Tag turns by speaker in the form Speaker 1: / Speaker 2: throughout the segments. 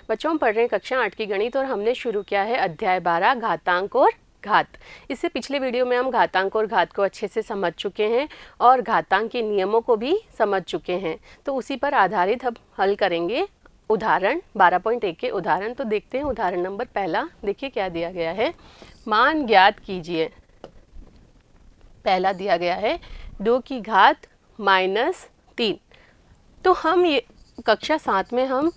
Speaker 1: बच्चों, हम पढ़ रहे हैं कक्षा 8 की गणित और हमने शुरू किया है अध्याय 12 घातांक और घात। इससे पिछले वीडियो में हम घातांक और घात को अच्छे से समझ चुके हैं और घातांक के नियमों को भी समझ चुके हैं। तो उसी पर आधारित हम हल करेंगे उदाहरण 12.1 के उदाहरण। तो देखते हैं उदाहरण नंबर पहला। देखिए क्या दिया गया है, मान ज्ञात कीजिए। पहला दिया गया है 2 की घात -3। तो हम ये कक्षा 7 में हम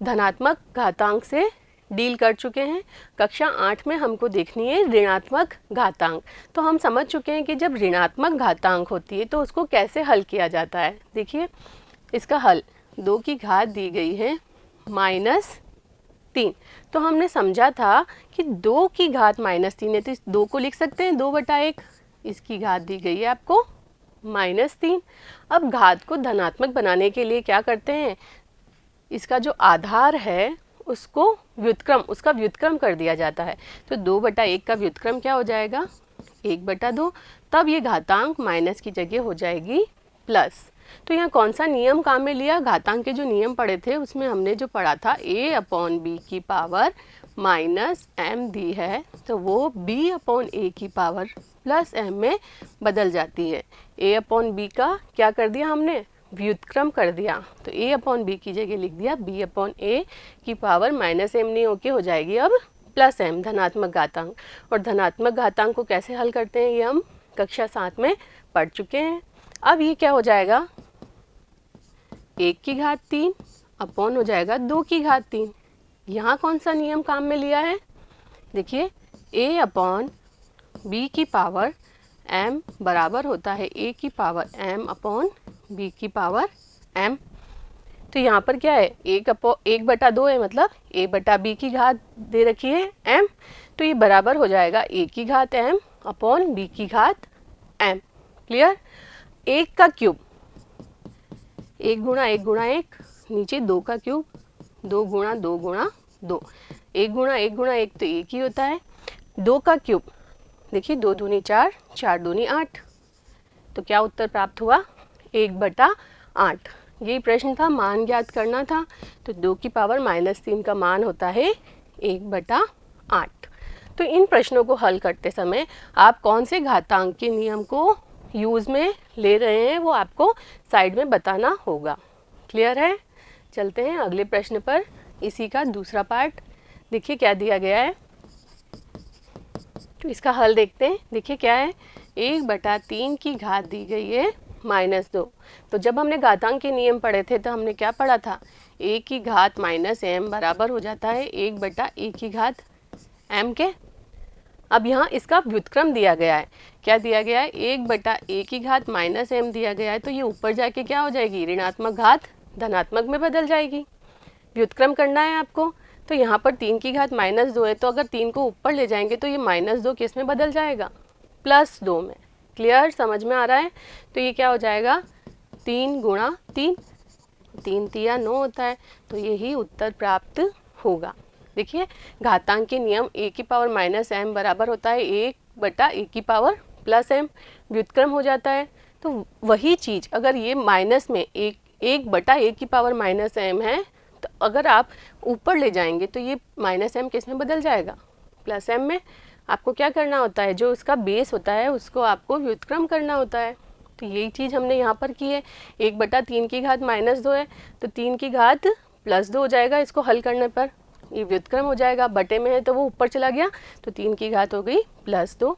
Speaker 1: धनात्मक घातांक से डील कर चुके हैं। कक्षा 8 में हमको देखनी है ऋणात्मक घातांक। तो हम समझ चुके हैं कि जब ऋणात्मक घातांक होती है तो उसको कैसे हल किया जाता है। देखिए इसका हल 2 की घात दी गई है -3। तो हमने समझा था कि 2 की घात -3 है तो इस 2 को लिख सकते हैं 2/1। इसकी घात दी गई है आपको -3। अब घात को धनात्मक बनाने के लिए क्या करते हैं, इसका जो आधार है उसको उसका व्युत्क्रम कर दिया जाता है। तो 2/1 का व्युत्क्रम क्या हो जाएगा 1/2। तब ये घातांक माइनस की जगह हो जाएगी प्लस। तो यहाँ कौन सा नियम काम में लिया, घातांक के जो नियम पढ़े थे उसमें हमने जो पढ़ा था a/b की पावर -m दी है तो वो b/a की पावर +m में बदल जाती है। a/b का क्या कर दिया हमने, व्युत्क्रम कर दिया। तो a/b की जगह लिख दिया b/a की पावर -m नहीं होके हो जाएगी अब +m, धनात्मक घातांक। और धनात्मक घातांक को कैसे हल करते हैं ये हम कक्षा 7 में पढ़ चुके हैं। अब ये क्या हो जाएगा 1 की घात 3 अपॉन हो जाएगा 2 की घात 3। यहाँ कौन सा नियम काम में लिया है, देखिए a/b की पावर m बराबर होता है a की पावर m/b की पावर m। तो यहाँ पर क्या है 1/2 है, मतलब a/b की घात दे रखी है m। तो ये बराबर हो जाएगा a की घात m/b की घात m। क्लियर। 1 का क्यूब 1 गुणा 1 गुणा 1, नीचे 2 का क्यूब 2 गुणा 2 गुणा 2। 1 गुणा 1 गुणा 1 तो 1 ही होता है। 2 का क्यूब देखिए 2 दूनी 4, 4 दूनी 8। तो क्या उत्तर प्राप्त हुआ 1/8। यही प्रश्न था, मान ज्ञात करना था। तो 2 की पावर -3 का मान होता है 1/8। तो इन प्रश्नों को हल करते समय आप कौन से घातांक के नियम को यूज़ में ले रहे हैं वो आपको साइड में बताना होगा। क्लियर है। चलते हैं अगले प्रश्न पर, इसी का दूसरा पार्ट। देखिए क्या दिया गया है, तो इसका हल देखते हैं। देखिए क्या है 1/3 की घात दी गई है -2। तो जब हमने घातांक के नियम पढ़े थे तो हमने क्या पढ़ा था, a की घात -m बराबर हो जाता है 1/a की घात m के। अब यहाँ इसका व्युत्क्रम दिया गया है, क्या दिया गया है 1/a की घात -m दिया गया है। तो ये ऊपर जाके क्या हो जाएगी, ऋणात्मक घात धनात्मक में बदल जाएगी। व्युत्क्रम करना है आपको। तो यहाँ पर 3 की घात -2 है, तो अगर 3 को ऊपर ले जाएंगे तो ये -2 किस में बदल जाएगा, +2 में। क्लियर, समझ में आ रहा है। तो ये क्या हो जाएगा 3 गुणा 3, 3 तिया 9 होता है। तो यही उत्तर प्राप्त होगा। देखिए घातांक के नियम a की पावर -m बराबर होता है 1/a की पावर +m, व्युत्क्रम हो जाता है। तो वही चीज़ अगर ये माइनस में 1/a की पावर -m है, तो अगर आप ऊपर ले जाएंगे तो ये -m किस में बदल जाएगा, +m में। आपको क्या करना होता है, जो उसका बेस होता है उसको आपको व्युत्क्रम करना होता है। तो यही चीज़ हमने यहाँ पर की है। 1/3 की घात -2 है तो 3 की घात +2 हो जाएगा। इसको हल करने पर ये व्युत्क्रम हो जाएगा, बटे में है तो वो ऊपर चला गया, तो 3 की घात हो गई +2।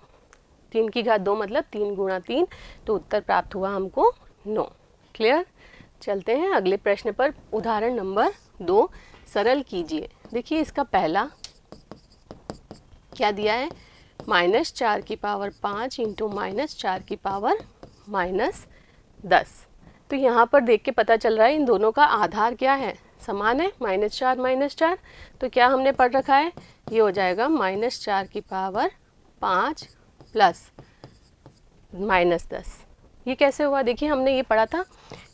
Speaker 1: 3 की घात 2 मतलब 3 गुणा 3। तो उत्तर प्राप्त हुआ हमको 9। क्लियर। चलते हैं अगले प्रश्न पर, उदाहरण नंबर 2 सरल कीजिए। देखिए इसका पहला क्या दिया है, -4 की पावर 5 इंटू -4 की पावर -10। तो यहाँ पर देख के पता चल रहा है इन दोनों का आधार क्या है, समान है, -4 तो क्या हमने पढ़ रखा है, ये हो जाएगा -4 की पावर 5 प्लस -10। ये कैसे हुआ, देखिए हमने ये पढ़ा था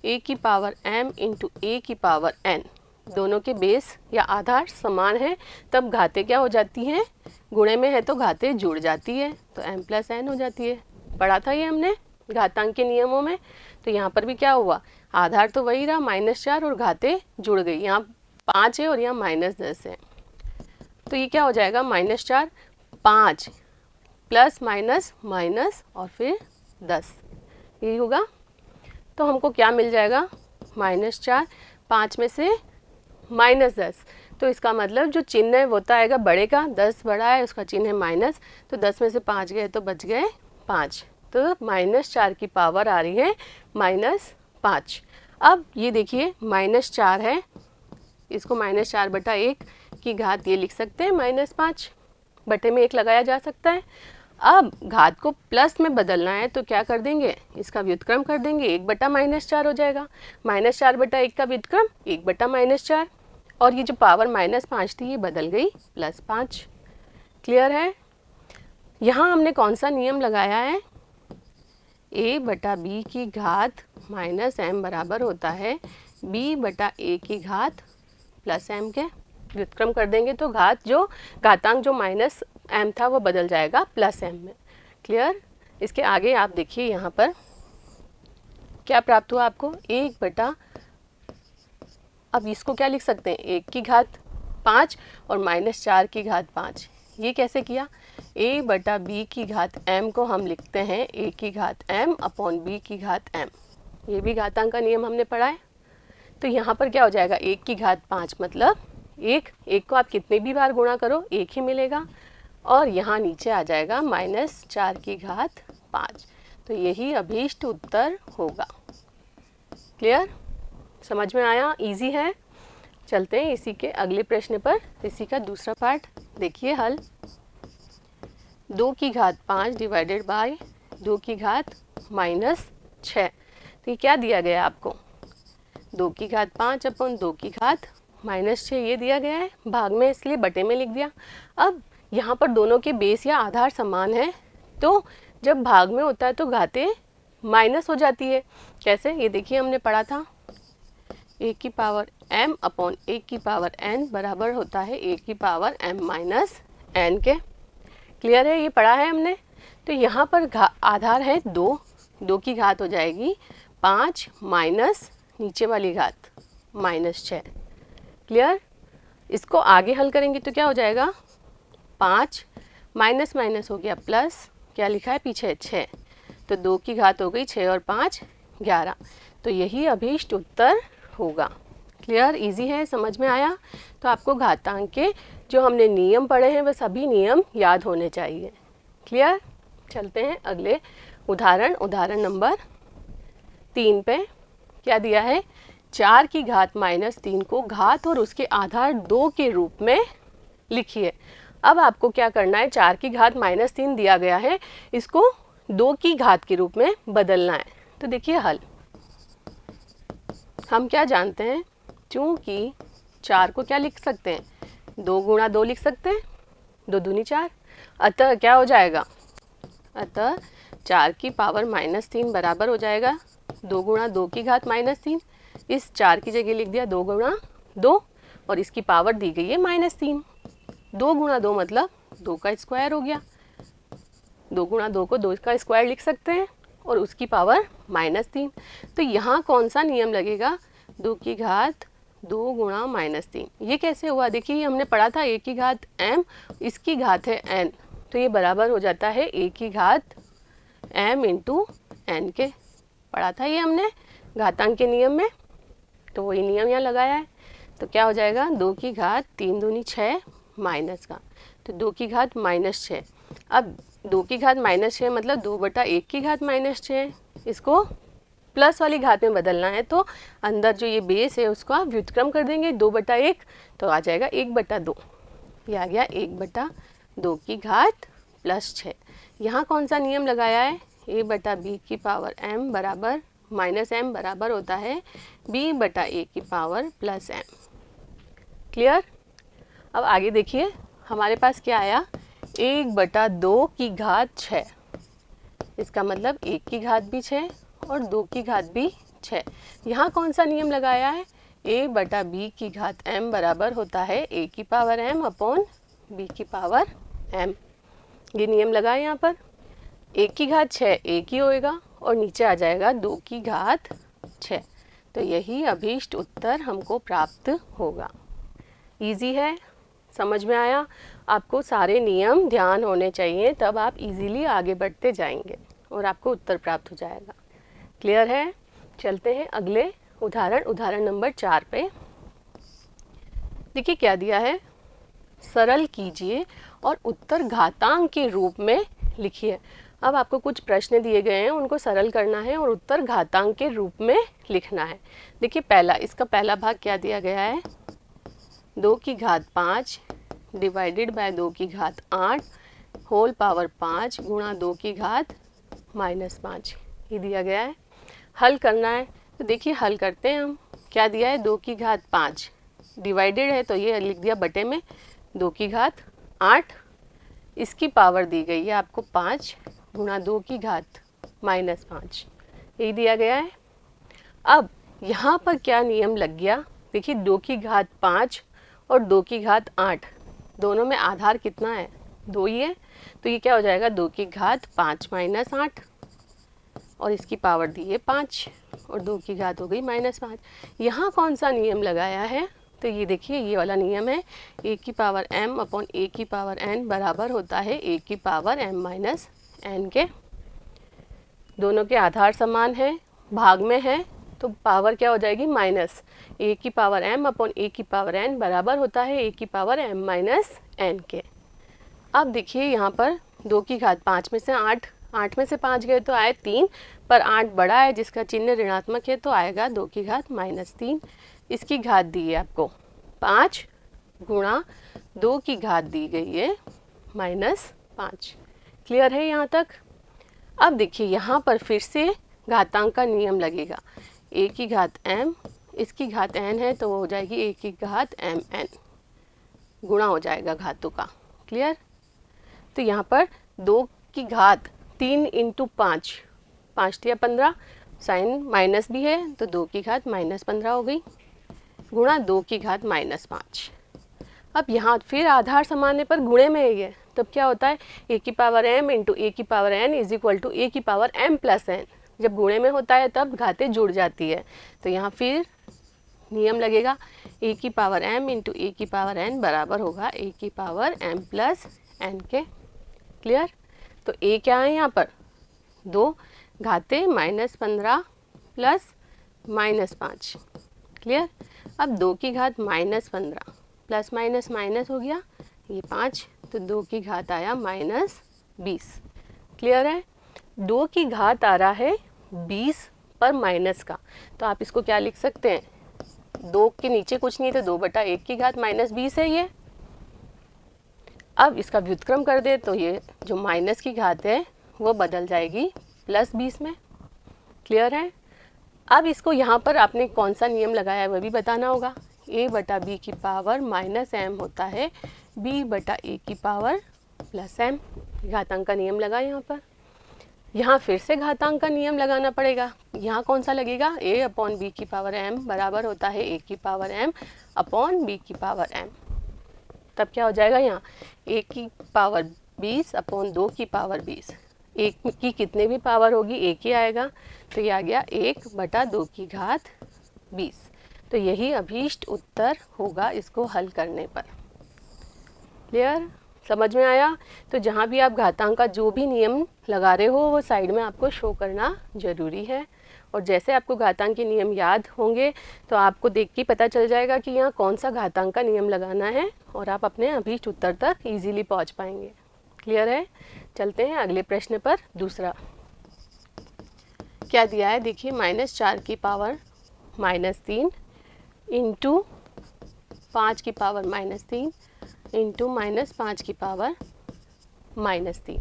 Speaker 1: a की पावर m इंटू a की पावर n, दोनों के बेस या आधार समान है तब घातें क्या हो जाती हैं, गुणे में है तो घातें जुड़ जाती है, तो m + n हो जाती है। पढ़ा था ये हमने घातांक के नियमों में। तो यहाँ पर भी क्या हुआ, आधार तो वही रहा -4 और घातें जुड़ गई। यहाँ 5 है और यहाँ -10 है, तो ये क्या हो जाएगा -4, 5 प्लस माइनस माइनस और फिर 10, यही होगा। तो हमको क्या मिल जाएगा, -4, 5 में से -10, तो इसका मतलब जो चिन्ह है वो तो आएगा बड़े का, 10 बड़ा है उसका चिन्ह है माइनस, तो 10 में से 5 गए तो बच गए 5, तो -4 की पावर आ रही है -5। अब ये देखिए -4 है, इसको -4/1 की घात ये लिख सकते हैं -5, बटे में 1 लगाया जा सकता है। अब घात को प्लस में बदलना है तो क्या कर देंगे, इसका व्युत्क्रम कर देंगे, 1/-4 हो जाएगा, -4/1 का व्युत्क्रम 1/-4, और ये जो पावर -5 थी ये बदल गई +5। क्लियर है। यहाँ हमने कौन सा नियम लगाया है, a/b की घात -m बराबर होता है b/a की घात +m के, व्युत्क्रम कर देंगे तो घात जो घातांक जो -m था वो बदल जाएगा +m में। क्लियर। इसके आगे आप देखिए यहाँ पर क्या प्राप्त हुआ आपको, अब इसको क्या लिख सकते हैं, 1 की घात 5 और -4 की घात 5। ये कैसे किया, a/b की घात m को हम लिखते हैं a की घात m अपॉन b की घात m, ये भी घातांक का नियम हमने पढ़ा है। तो यहाँ पर क्या हो जाएगा, 1 की घात 5 मतलब 1 को आप कितने भी बार गुणा करो 1 ही मिलेगा, और यहाँ नीचे आ जाएगा -4 की घात 5, तो यही अभीष्ट उत्तर होगा। क्लियर, समझ में आया, इजी है। चलते हैं इसी के अगले प्रश्न पर, इसी का दूसरा पार्ट देखिए हल। 2 की घात 5 डिवाइडेड बाय 2 की घात -6, तो ये क्या दिया गया आपको, 2 की घात 5 अपन 2 की घात -6 ये दिया गया है, भाग में इसलिए बटे में लिख दिया। अब यहाँ पर दोनों के बेस या आधार समान है, तो जब भाग में होता है तो घातें माइनस हो जाती है। कैसे, ये देखिए हमने पढ़ा था, a की पावर m अपॉन a की पावर n बराबर होता है a की पावर m माइनस n के। क्लियर है, ये पढ़ा है हमने। तो यहाँ पर आधार है 2 की घात हो जाएगी 5 माइनस नीचे वाली घात -6। क्लियर, इसको आगे हल करेंगे तो क्या हो जाएगा, 5 माइनस माइनस हो गया प्लस, क्या लिखा है पीछे 6, तो 2 की घात हो गई 6 और 5 11, तो यही अभीष्ट उत्तर होगा। क्लियर, इजी है, समझ में आया। तो आपको घातांक के जो हमने नियम पढ़े हैं वह सभी नियम याद होने चाहिए। क्लियर, चलते हैं अगले उदाहरण नंबर 3 पे। क्या दिया है, 4 की घात -3 को घात और उसके आधार 2 के रूप में लिखिए। अब आपको क्या करना है, 4 की घात -3 दिया गया है, इसको 2 की घात के रूप में बदलना है। तो देखिए हल, हम क्या जानते हैं, चूँकि 4 को क्या लिख सकते हैं, 2 गुणा 2 लिख सकते हैं, 2 दूनी 4, अतः क्या हो जाएगा, अतः 4 की पावर -3 बराबर हो जाएगा 2 गुणा 2 की घात -3, इस 4 की जगह लिख दिया 2 गुणा 2, और इसकी पावर दी गई है -3, 2 गुणा 2 मतलब 2 का स्क्वायर हो गया, 2 गुणा 2 को 2 का स्क्वायर लिख सकते हैं, और उसकी पावर -3। तो यहाँ कौन सा नियम लगेगा, 2 की घात 2 गुणा -3, ये कैसे हुआ, देखिए हमने पढ़ा था a की घात m, इसकी घात है n, तो ये बराबर हो जाता है a की घात m इंटू n के, पढ़ा था ये हमने घातांक के नियम में, तो वही नियम यहाँ लगाया है। तो क्या हो जाएगा, 2 की घात 3 दूनी 6 माइनस का, तो 2 की घात -6, अब 2 की घात -6 मतलब 2/1 की घात -6, इसको प्लस वाली घात में बदलना है, तो अंदर जो ये बेस है उसको आप व्युत्क्रम कर देंगे 2/1, तो आ जाएगा 1/2, ये आ गया 1/2 की घात +6। यहाँ कौन सा नियम लगाया है, a/b की पावर m बराबर -m बराबर होता है b/a की पावर +m। क्लियर, अब आगे देखिए हमारे पास क्या आया, 1/2 की घात 6, इसका मतलब 1 की घात भी 6 और 2 की घात भी 6। यहाँ कौन सा नियम लगाया है, a/b की घात m बराबर होता है a की पावर m अपॉन b की पावर m, ये नियम लगाए यहाँ पर। 1 की घात 6 1 ही होएगा और नीचे आ जाएगा 2 की घात 6, तो यही अभीष्ट उत्तर हमको प्राप्त होगा। इजी है, समझ में आया? आपको सारे नियम ध्यान होने चाहिए, तब आप इजीली आगे बढ़ते जाएंगे और आपको उत्तर प्राप्त हो जाएगा। क्लियर है? चलते हैं अगले उदाहरण नंबर 4 पे। देखिए क्या दिया है, सरल कीजिए और उत्तर घातांक के रूप में लिखिए। अब आपको कुछ प्रश्न दिए गए हैं, उनको सरल करना है और उत्तर घातांक के रूप में लिखना है। देखिए इसका पहला भाग क्या दिया गया है, 2 की घात 5 डिवाइडेड बाय 2 की घात 8 होल पावर 5 गुणा 2 की घात -5 ये दिया गया है। हल करना है, तो देखिए हल करते हैं हम। क्या दिया है, 2 की घात 5 डिवाइडेड है तो ये लिख दिया बटे में 2 की घात 8, इसकी पावर दी गई है आपको 5 गुणा 2 की घात -5 यही दिया गया है। अब यहाँ पर क्या नियम लग गया, देखिए 2 की घात 5 और 2 की घात 8 दोनों में आधार कितना है, 2 ही है, तो ये क्या हो जाएगा 2 की घात 5 - 8 और इसकी पावर दी है 5 और 2 की घात हो गई -5। यहाँ कौन सा नियम लगाया है, तो ये देखिए ये वाला नियम है, a की पावर m अपॉन a की पावर n बराबर होता है a की पावर m माइनस n के। दोनों के आधार समान है, भाग में है, तो पावर क्या हो जाएगी माइनस, a की पावर m अपॉन a की पावर n बराबर होता है a की पावर m माइनस n के। अब देखिए यहाँ पर 2 की घात 5 में से 8 में से 5 गए तो आए 3, पर 8 बड़ा है जिसका चिन्ह ऋणात्मक है तो आएगा 2 की घात -3। इसकी घात दी है आपको 5 गुणा 2 की घात दी गई है -5। क्लियर है यहाँ तक? अब देखिए यहाँ पर फिर से घातांक का नियम लगेगा, a की घात m, इसकी घात n है तो वो हो जाएगी a की घात mn, गुणा हो जाएगा घातों का। क्लियर? तो यहाँ पर 2 की घात 3 × 5, 5 × 15, साइन माइनस भी है तो 2 की घात -15 हो गई, गुणा 2 की घात -5। अब यहाँ फिर आधार समान है पर गुणे में है ये, तब क्या होता है a की पावर m × a की power n is equal to a की पावर m प्लस n। जब गुणे में होता है तब घातें जुड़ जाती है, तो यहाँ फिर नियम लगेगा a की पावर m × a की पावर n बराबर होगा a की पावर m प्लस n के। क्लियर? तो a क्या है यहाँ पर 2, घातें -15 प्लस -5। क्लियर? अब 2 की घात -15 प्लस माइनस माइनस हो गया, ये 5, तो 2 की घात आया -20। क्लियर है? 2 की घात आ रहा है 20 पर माइनस का, तो आप इसको क्या लिख सकते हैं, 2 के नीचे कुछ नहीं तो 2/1 की घात -20 है ये। अब इसका व्युत्क्रम कर दे तो ये जो माइनस की घात है वो बदल जाएगी +20 में। क्लियर है? अब इसको यहाँ पर आपने कौन सा नियम लगाया है वह भी बताना होगा। a/b की पावर -m होता है b/a की पावर +m, घातांक का नियम लगा यहाँ पर। यहाँ फिर से घातांक का नियम लगाना पड़ेगा। यहाँ कौन सा लगेगा, a/b की पावर m बराबर होता है a की पावर m अपॉन b की पावर m। तब क्या हो जाएगा, यहाँ a की पावर 20 अपॉन 2 की पावर 20, एक की कितने भी पावर होगी एक ही आएगा, तो ये आ गया 1/2 की घात 20। तो यही अभीष्ट उत्तर होगा इसको हल करने पर। क्लियर? समझ में आया? तो जहाँ भी आप घातांक का जो भी नियम लगा रहे हो वो साइड में आपको शो करना ज़रूरी है, और जैसे आपको घातांक के नियम याद होंगे तो आपको देख के पता चल जाएगा कि यहाँ कौन सा घातांक का नियम लगाना है और आप अपने अभीष्ट उत्तर तक ईजीली पहुँच पाएंगे। क्लियर है? चलते हैं अगले प्रश्न पर। दूसरा क्या दिया है, देखिए -4 की पावर -3 इंटू 5 की पावर -3 इंटू -5 की पावर -3।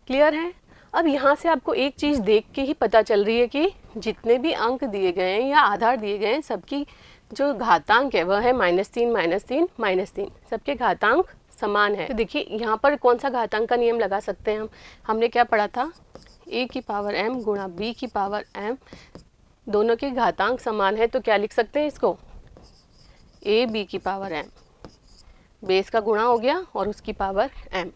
Speaker 1: क्लियर है? अब यहाँ से आपको एक चीज़ देख के ही पता चल रही है कि जितने भी अंक दिए गए हैं या आधार दिए गए हैं सबकी जो घातांक है वह है -3 -3 -3, सबके घातांक समान है। तो देखिए यहाँ पर कौन सा घातांक का नियम लगा सकते हैं हमने क्या पढ़ा था, a की पावर m गुणा b की पावर m, दोनों के घातांक समान है तो क्या लिख सकते हैं इसको, a b की पावर m, बेस का गुणा हो गया और उसकी पावर m।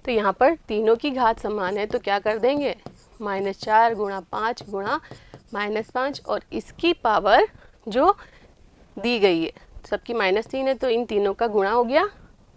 Speaker 1: तो यहाँ पर तीनों की घात समान है तो क्या कर देंगे, -4 गुणा 5 गुणा -5 और इसकी पावर जो दी गई है सबकी -3 है तो इन तीनों का गुणा हो गया,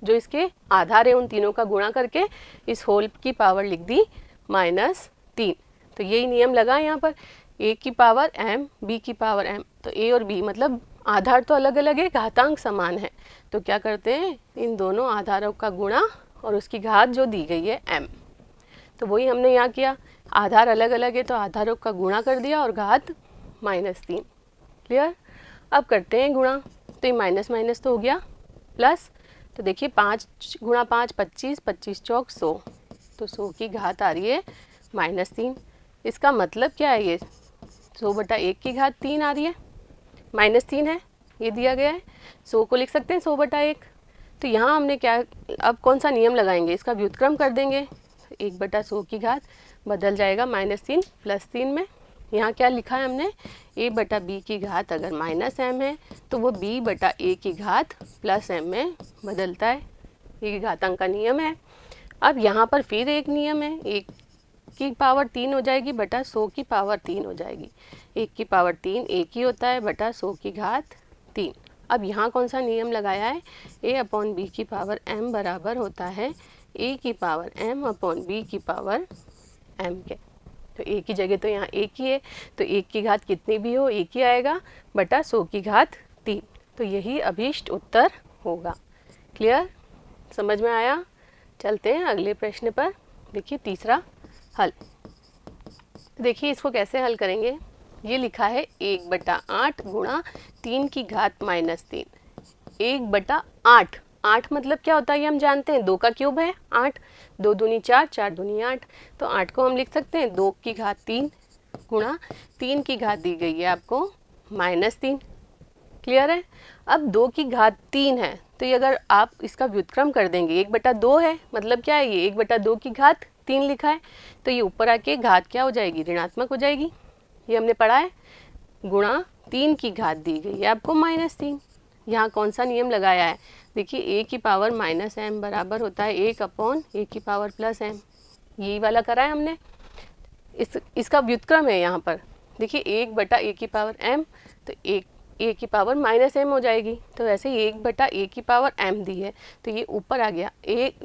Speaker 1: जो इसके आधार है उन तीनों का गुणा करके इस होल की पावर लिख दी -3। तो यही नियम लगा यहाँ पर, a की पावर m b की पावर m। तो a और b मतलब आधार तो अलग अलग है, घातांक समान है, तो क्या करते हैं इन दोनों आधारों का गुणा और उसकी घात जो दी गई है m। तो वही हमने यहाँ किया, आधार अलग अलग है तो आधारों का गुणा कर दिया और घात -3। क्लियर। अब करते हैं गुणा, तो ये माइनस माइनस तो हो गया प्लस, तो देखिए 5 गुणा 5 25, 25 चौक 100, तो 100 की घात आ रही है -3। इसका मतलब क्या है, ये 100/1 की घात 3 आ रही है, -3 है ये दिया गया है, 100 को लिख सकते हैं 100/1। तो यहाँ हमने क्या, अब कौन सा नियम लगाएंगे, इसका व्युत्क्रम कर देंगे, 1/100 की घात बदल जाएगा -3 +3 में। यहाँ क्या लिखा है हमने, a/b की घात अगर -m है तो वो b/a की घात +m में बदलता है, ये घातांक का नियम है। अब यहाँ पर फिर एक नियम है, 1 की पावर 3 हो जाएगी बटा 100 की पावर 3 हो जाएगी। 1 की पावर 3 1 ही होता है बटा 100 की घात 3। अब यहाँ कौन सा नियम लगाया है, a/b की पावर m बराबर होता है a की पावर m/b की पावर m के। तो a की जगह तो यहाँ 1 ही है, तो 1 की घात कितनी भी हो 1 ही आएगा बटा 100 की घात 3। तो यही अभीष्ट उत्तर होगा। क्लियर, समझ में आया। चलते हैं अगले प्रश्न पर। देखिए तीसरा हल, देखिए इसको कैसे हल करेंगे। ये लिखा है 1/8 गुणा 3 की घात -3। 1/8, 8 मतलब क्या होता है ये हम जानते हैं, 2 का क्यूब है 8, 2 दूनी 4, 4 दूनी 8। तो 8 को हम लिख सकते हैं 2 की घात 3 गुणा 3 की घात दी गई है आपको -3। क्लियर है। अब 2 की घात 3 है तो ये अगर आप इसका व्युत्क्रम कर देंगे, 1/2 है मतलब क्या है, ये 1/2 की घात 3 लिखा है, तो ये ऊपर आके घात क्या हो जाएगी, ऋणात्मक हो जाएगी। ये हमने पढ़ा है, गुणा 3 की घात दी गई है आपको -3। यहाँ कौन सा नियम लगाया है, देखिए a की पावर -m बराबर होता है 1/a की पावर +m। यही वाला करा है हमने, इसका व्युत्क्रम है यहाँ पर। देखिए 1/a की पावर m, तो a की पावर -m हो जाएगी। तो वैसे 1/a की पावर m दी है तो ये ऊपर आ गया,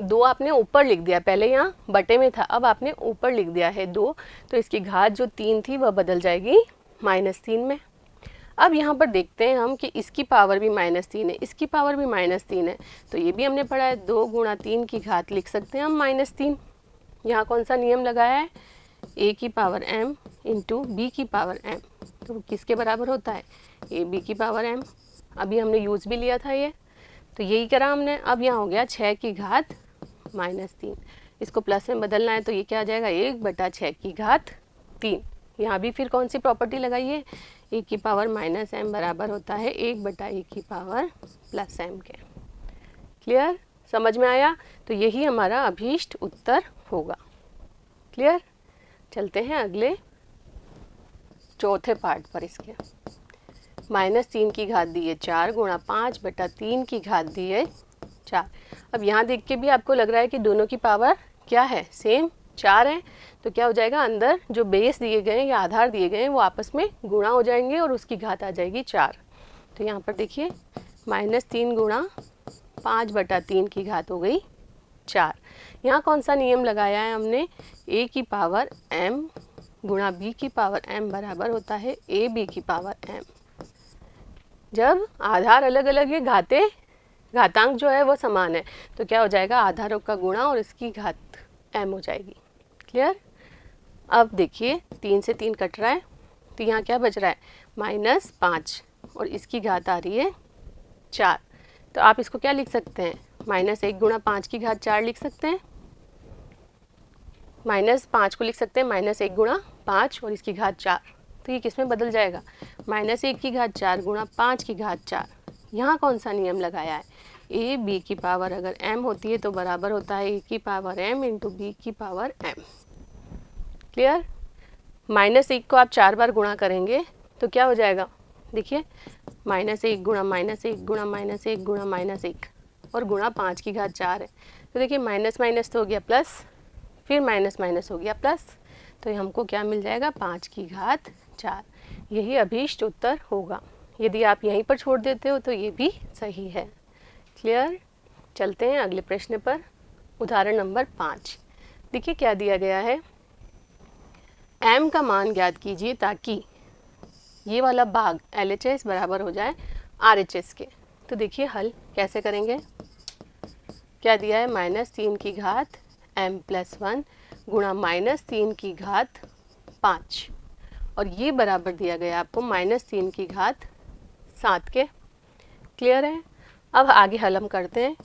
Speaker 1: 2 आपने ऊपर लिख दिया, पहले यहाँ बटे में था अब आपने ऊपर लिख दिया है 2, तो इसकी घात जो 3 थी वह बदल जाएगी -3 में। अब यहाँ पर देखते हैं हम कि इसकी पावर भी -3 है, इसकी पावर भी -3 है, तो ये भी हमने पढ़ा है 2 गुणा 3 की घात लिख सकते हैं हम -3। यहाँ कौन सा नियम लगाया है, a की पावर m इंटू b की पावर m, तो किसके बराबर होता है, a b की पावर m। अभी हमने यूज़ भी लिया था ये, तो यही करा हमने। अब यहाँ हो गया 6 की घात -3, इसको प्लस में बदलना है तो ये क्या आ जाएगा 1/6 की घात 3। यहाँ भी फिर कौन सी प्रॉपर्टी लगाइए, a की पावर -m बराबर होता है 1/a की पावर +m के। क्लियर, समझ में आया। तो यही हमारा अभीष्ट उत्तर होगा। क्लियर, चलते हैं अगले चौथे पार्ट पर। इसके -3 की घात दी है 4 गुणा 5/3 की घात दी है 4। अब यहाँ देख के भी आपको लग रहा है कि दोनों की पावर क्या है, सेम 4 है, तो क्या हो जाएगा, अंदर जो बेस दिए गए या आधार दिए गए हैं वो आपस में गुणा हो जाएंगे और उसकी घात आ जाएगी 4। तो यहाँ पर देखिए -3 गुणा 5/3 की घात हो गई 4। यहाँ कौन सा नियम लगाया है हमने, a की पावर m गुणा b की पावर m बराबर होता है ab की पावर m। जब आधार अलग अलग है, घातांक जो है वो समान है, तो क्या हो जाएगा, आधारों का गुणा और इसकी घात m हो जाएगी। क्लियर। अब देखिए 3 से 3 कट रहा है, तो यहाँ क्या बच रहा है -5 और इसकी घात आ रही है 4। तो आप इसको क्या लिख सकते हैं, -1 गुणा 5 की घात 4 लिख सकते हैं, -5 को लिख सकते हैं -1 गुणा 5 और इसकी घात 4। तो ये किस में बदल जाएगा, -1 की घात 4 गुणा 5 की घात 4। यहाँ कौन सा नियम लगाया है, a b की पावर अगर m होती है तो बराबर होता है a की पावर m इंटू b की पावर m। क्लियर। -1 को आप 4 बार गुणा करेंगे तो क्या हो जाएगा, देखिए -1 गुणा -1 गुणा -1 गुणा -1 और गुणा 5 की घात 4 है, तो देखिए माइनस माइनस तो हो गया प्लस, फिर माइनस माइनस हो गया प्लस, तो हमको क्या मिल जाएगा 5 की घात 4। यही अभीष्ट उत्तर होगा। यदि आप यहीं पर छोड़ देते हो तो ये भी सही है। क्लियर? चलते हैं अगले प्रश्न पर। उदाहरण नंबर 5। देखिए क्या दिया गया है। m का मान ज्ञात कीजिए ताकि ये वाला भाग LHS बराबर हो जाए RHS के। तो देखिए हल कैसे करेंगे। क्या दिया है, -3 की घात m+1 गुणा -3 की घात 5 और ये बराबर दिया गया आपको -3 की घात 7 के। क्लियर है? अब आगे हल हम करते हैं।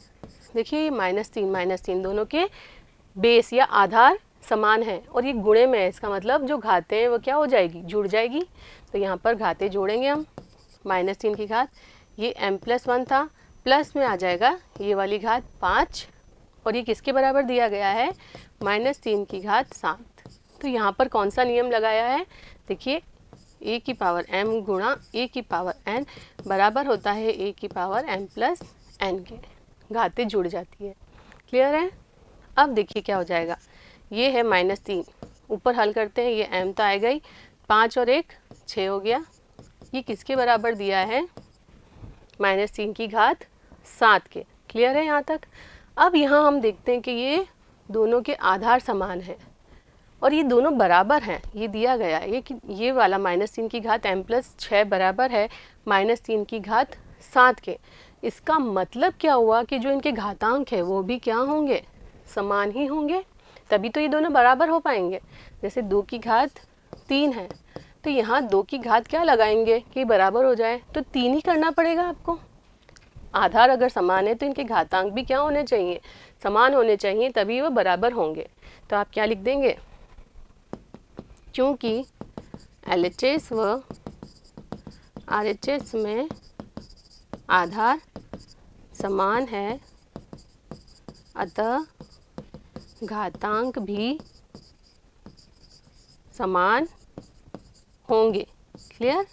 Speaker 1: देखिए -3 दोनों के बेस या आधार समान है और ये गुणे में है, इसका मतलब जो घातें हैं वो क्या हो जाएगी, जुड़ जाएगी। तो यहाँ पर घातें जोड़ेंगे हम। -3 की घात, ये m+1 था, प्लस में आ जाएगा ये वाली घात 5 और ये किसके बराबर दिया गया है, -3 की घात 7। तो यहाँ पर कौन सा नियम लगाया है, देखिए a की पावर m गुणा a की पावर n बराबर होता है a की पावर m+n के। घातें जुड़ जाती है। क्लियर है? अब देखिए क्या हो जाएगा। ये है -3, ऊपर हल करते हैं, ये m तो आएगा ही, 5 और 1 6 हो गया। ये किसके बराबर दिया है, -3 की घात 7 के। क्लियर है यहाँ तक? अब यहाँ हम देखते हैं कि ये दोनों के आधार समान हैं और ये दोनों बराबर हैं। ये दिया गया है ये वाला -3 की घात m+6 बराबर है -3 की घात 7 के। इसका मतलब क्या हुआ कि जो इनके घातांक है वो भी क्या होंगे, समान ही होंगे, तभी तो ये दोनों बराबर हो पाएंगे। जैसे 2 की घात 3 है तो यहाँ 2 की घात क्या लगाएंगे कि बराबर हो जाए, तो 3 ही करना पड़ेगा आपको। आधार अगर समान है तो इनके घातांक भी क्या होने चाहिए, समान होने चाहिए, तभी वो बराबर होंगे। तो आप क्या लिख देंगे, क्योंकि LHS व RHS में आधार समान है अतः घातांक भी समान होंगे। क्लियर?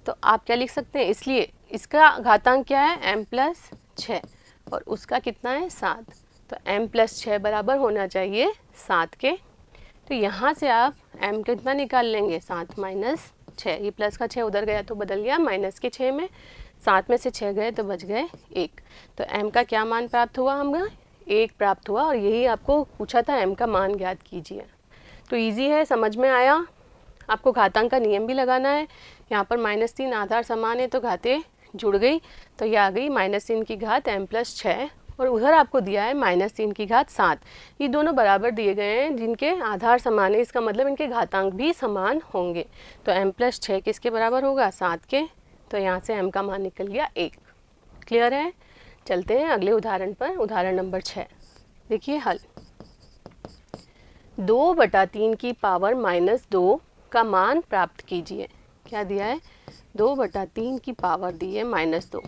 Speaker 1: तो आप क्या लिख सकते हैं, इसलिए इसका घातांक क्या है, m+6 और उसका कितना है 7। तो m+6 बराबर होना चाहिए 7 के। तो यहाँ से आप m कितना निकाल लेंगे, 7 - 6, ये प्लस का 6 उधर गया तो बदल गया माइनस के 6 में, 7 में से 6 गए तो बच गए 1। तो m का क्या मान प्राप्त हुआ, हमें 1 प्राप्त हुआ और यही आपको पूछा था, m का मान ज्ञात कीजिए। तो इजी है, समझ में आया। आपको घातांक का नियम भी लगाना है। यहाँ पर -3 आधार समान है तो घातें जुड़ गई, तो ये आ गई -3 की घात m+6 और उधर आपको दिया है -3 की घात 7। ये दोनों बराबर दिए गए हैं जिनके आधार समान है, इसका मतलब इनके घातांक भी समान होंगे। तो m+6 किसके बराबर होगा, 7 के। तो यहाँ से m का मान निकल गया 1। क्लियर है? चलते हैं अगले उदाहरण पर। उदाहरण नंबर 6। देखिए हल। 2/3 की पावर -2 का मान प्राप्त कीजिए। क्या दिया है, 2/3 की पावर दी है -2।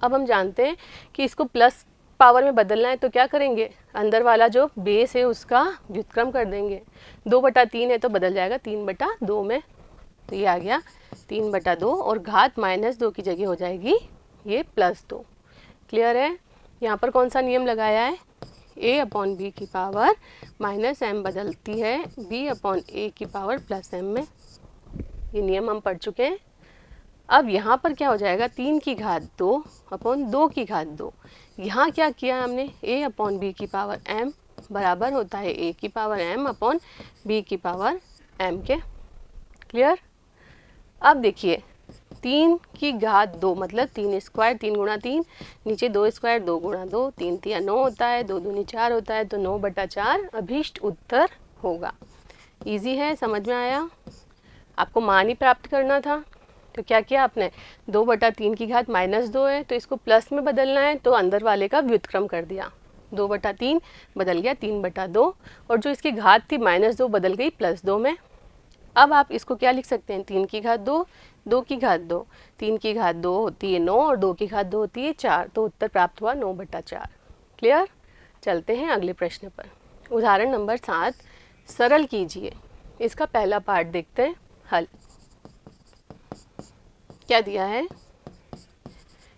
Speaker 1: अब हम जानते हैं कि इसको प्लस पावर में बदलना है तो क्या करेंगे, अंदर वाला जो बेस है उसका व्युत्क्रम कर देंगे। 2/3 है तो बदल जाएगा 3/2 में, तो ये आ गया 3/2 और घात -2 की जगह हो जाएगी ये +2। क्लियर है? यहाँ पर कौन सा नियम लगाया है, a/b की पावर -m बदलती है b/a की पावर +m में। ये नियम हम पढ़ चुके हैं। अब यहाँ पर क्या हो जाएगा, 3 की घात 2/2 की घात 2। यहाँ क्या किया हमने, a/b की पावर m बराबर होता है a की पावर m/b की पावर m के। क्लियर? अब देखिए 3 की घात 2 मतलब 3 स्क्वायर, 3 गुणा 3, नीचे 2 स्क्वायर, 2 गुणा 2, 3 3 9 होता है, 2 दूनी 4 होता है, तो 9/4 अभीष्ट उत्तर होगा। इजी है, समझ में आया। आपको मान ही प्राप्त करना था तो क्या किया आपने, 2/3 की घात -2 है तो इसको प्लस में बदलना है तो अंदर वाले का व्युत्क्रम कर दिया। 2/3 बदल गया 3/2 और जो इसकी घात थी -2 बदल गई +2 में। अब आप इसको क्या लिख सकते हैं, 3 की घात 2, 2 की घात 2, 3 की घात 2 होती है 9 और 2 की घात 2 होती है 4, तो उत्तर प्राप्त हुआ 9/4। क्लियर? चलते हैं अगले प्रश्न पर। उदाहरण नंबर 7, सरल कीजिए। इसका पहला पार्ट देखते हैं, हल। क्या दिया है,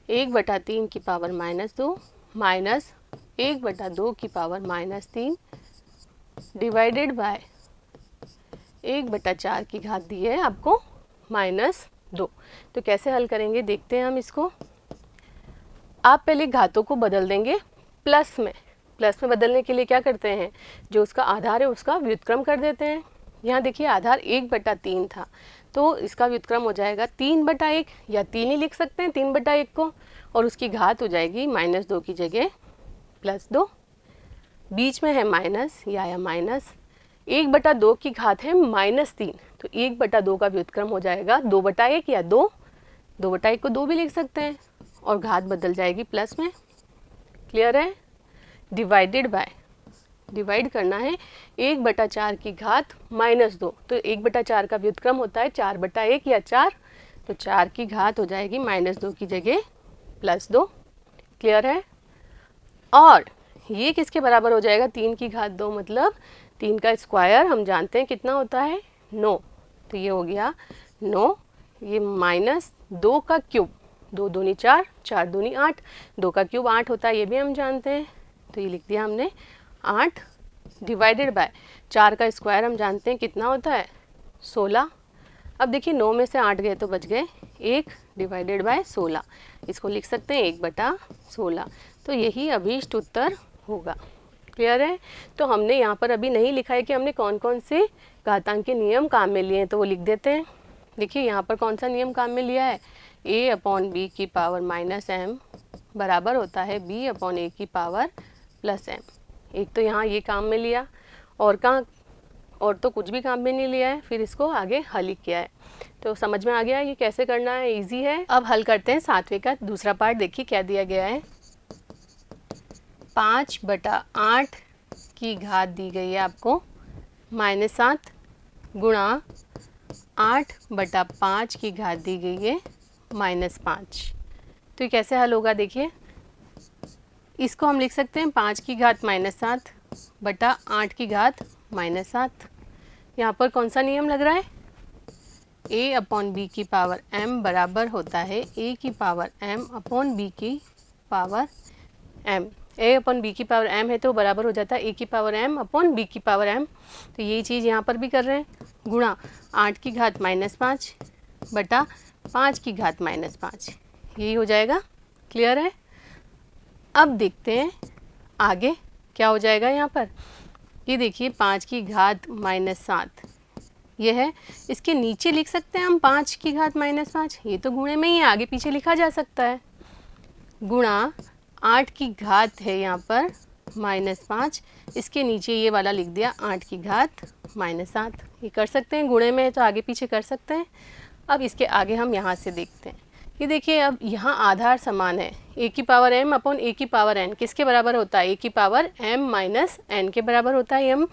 Speaker 1: 1/3 की पावर -2 माइनस 1/2 की पावर -3 डिवाइडेड बाय 1/4 की घात दी है आपको -2। 2। तो कैसे हल करेंगे देखते हैं हम इसको। आप पहले घातों को बदल देंगे प्लस में। प्लस में बदलने के लिए क्या करते हैं, जो उसका आधार है उसका व्युत्क्रम कर देते हैं। यहाँ देखिए आधार 1/3 था, तो इसका व्युत्क्रम हो जाएगा 3/1, या 3 ही लिख सकते हैं 3/1 को, और उसकी घात हो जाएगी -2 की जगह +2। बीच में है माइनस, या आया माइनस। 1/2 की घात है -3, तो 1/2 का व्युत्क्रम हो जाएगा 2/1 या 2। 2/1 को 2 भी लिख सकते हैं, और घात बदल जाएगी प्लस में। क्लियर है। डिवाइडेड बाय, डिवाइड करना है 1/4 की घात -2, तो 1/4 का व्युत्क्रम होता है 4/1 या 4, तो 4 की घात हो जाएगी -2 की जगह +2। क्लियर है। और ये किसके बराबर हो जाएगा, 3 की घात 2, मतलब 3 का स्क्वायर हम जानते हैं कितना होता है 9, तो ये हो गया 9। ये -2 का क्यूब, 2 दूनी 4, 4 दूनी 8, 2 का क्यूब 8 होता है, ये भी हम जानते हैं, तो ये लिख दिया हमने 8। डिवाइडेड बाय 4 का स्क्वायर हम जानते हैं कितना होता है 16। अब देखिए 9 में से 8 गए तो बच गए 1, डिवाइडेड बाय 16, इसको लिख सकते हैं 1/16। तो यही अभीष्ट उत्तर होगा। क्लियर है। तो हमने यहाँ पर अभी नहीं लिखा है कि हमने कौन कौन से घातांक के नियम काम में लिए हैं, तो वो लिख देते हैं। देखिए यहाँ पर कौन सा नियम काम में लिया है, a/b की पावर -m बराबर होता है b/a की पावर +m। एक तो यहाँ ये काम में लिया, और कहाँ, और तो कुछ भी काम में नहीं लिया है, फिर इसको आगे हल ही किया है। तो समझ में आ गया ये कैसे करना है, इजी है। अब हल करते हैं 7वें का दूसरा पार्ट। देखिए क्या दिया गया है, 5/8 की घात दी गई है आपको -7, गुणा 8/5 की घात दी गई है -5। तो ये कैसे हल होगा, देखिए इसको हम लिख सकते हैं 5 की घात -7 बटा 8 की घात -7। यहाँ पर कौन सा नियम लग रहा है, a/b की पावर m बराबर होता है a की पावर m/b की पावर m। a/b की पावर m है तो बराबर हो जाता है a की पावर m/b की पावर m। तो यही चीज़ यहाँ पर भी कर रहे हैं, गुणा 8 की घात -5 बटा 5 की घात -5, यही हो जाएगा। क्लियर है। अब देखते हैं आगे क्या हो जाएगा। यहाँ पर ये देखिए 5 की घात -7 ये है, इसके नीचे लिख सकते हैं हम 5 की घात -5, ये तो गुणे में ही आगे पीछे लिखा जा सकता है, गुणा 8 की घात है यहाँ पर -5, इसके नीचे ये वाला लिख दिया 8 की घात -7। ये कर सकते हैं, गुणे में है तो आगे पीछे कर सकते हैं। अब इसके आगे हम यहाँ से देखते हैं, ये देखिए अब यहाँ आधार समान है, a की पावर m/a की पावर n किसके बराबर होता है, a की पावर m - n के बराबर होता है। ये हम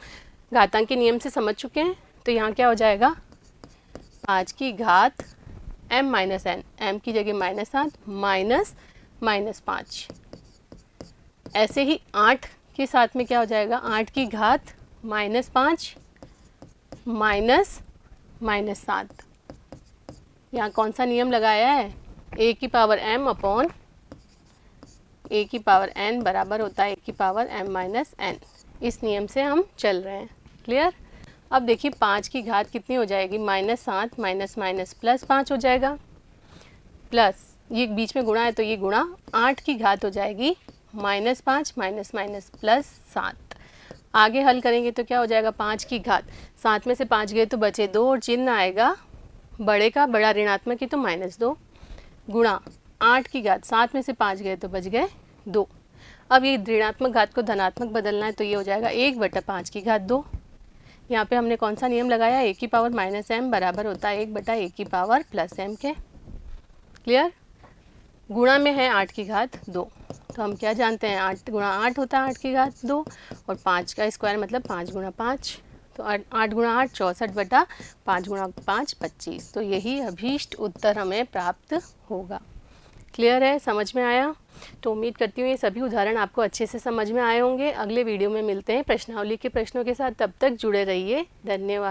Speaker 1: घातांक के नियम से समझ चुके हैं। तो यहाँ क्या हो जाएगा, 5 की घात m - n, m की जगह -7 -5। ऐसे ही 8 के साथ में क्या हो जाएगा, 8 की घात -5 -7। यहाँ कौन सा नियम लगाया है, a की पावर m/a की पावर n बराबर होता है a की पावर m - n। इस नियम से हम चल रहे हैं। क्लियर। अब देखिए 5 की घात कितनी हो जाएगी, -7 +5 हो जाएगा, प्लस ये बीच में गुणा है तो ये गुणा 8 की घात हो जाएगी -5 +7। आगे हल करेंगे तो क्या हो जाएगा, 5 की घात 7 में से 5 गए तो बचे 2, और चिन्ह आएगा बड़े का, बड़ा ऋणात्मक ही तो -2, गुणा 8 की घात 7 में से 5 गए तो बच गए 2। अब ये ऋणात्मक घात को धनात्मक बदलना है तो ये हो जाएगा 1/5 की घात 2। यहाँ पे हमने कौन सा नियम लगाया, a की पावर -m बराबर होता है 1/a की पावर +m के। क्लियर। गुणा में है 8 की घात 2, तो हम क्या जानते हैं, 8 गुणा 8 होता है 8 की घात 2, और 5 का स्क्वायर मतलब 5 गुणा 5, तो 8 गुणा 8 64 बटा 5 गुणा 5 25। तो यही अभीष्ट उत्तर हमें प्राप्त होगा। क्लियर है, समझ में आया। तो उम्मीद करती हूँ ये सभी उदाहरण आपको अच्छे से समझ में आए होंगे। अगले वीडियो में मिलते हैं प्रश्नावली के प्रश्नों के साथ, तब तक जुड़े रहिए। धन्यवाद।